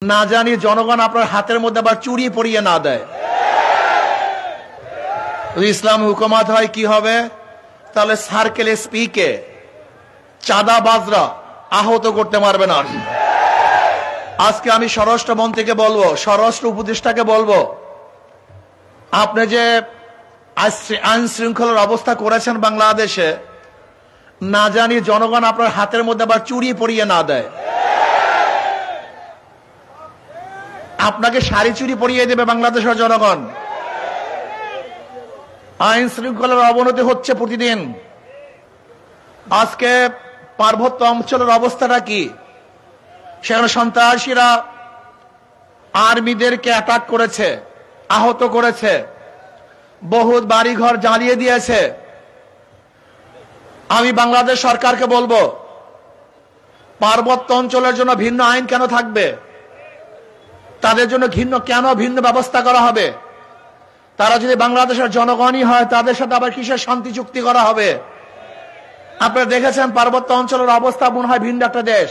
না জানি জনগণ আপনার হাতের মধ্যে আবার চুরি পরিয়ে না দেয়। ইসলাম হুকুমাত হয় কি হবে? তাহলে সার্কেল এসপি কে চাঁদাবাজরা আহত করতে পারবে না। আজকে আমি স্বরাষ্ট্রমন্ত্রীকে বলবো, স্বরাষ্ট্র উপদেষ্টাকে বলবো, আপনি যে আইন শৃঙ্খলার অবস্থা করেছেন বাংলাদেশে, না জানি জনগণ আপনার হাতের মধ্যে আবার চুরি পরিয়ে না দেয়। আপনাকে শাড়ি চুরি পরিয়ে দেবে বাংলাদেশের জনগণ। আইন শৃঙ্খলার অবনতি হচ্ছে প্রতিদিন। আজকে পার্বত্য অঞ্চলের অবস্থাটা কি? সেখানে সন্ত্রাসীরা আর্মিদেরকে অ্যাটাক করেছে, আহত করেছে, বহুত বাড়িঘর জ্বালিয়ে দিয়েছে। আমি বাংলাদেশ সরকারকে বলবো, পার্বত্য অঞ্চলের জন্য ভিন্ন আইন কেন থাকবে? তাদের জন্য ভিন্ন ব্যবস্থা করা হবে? তারা যদি বাংলাদেশের জনগণই হয়, তাদের সাথে আবার কিসের শান্তি চুক্তি করা হবে? আপনারা দেখেছেন পার্বত্য অঞ্চলের অবস্থা মনে হয় ভিন্ন একটা দেশ।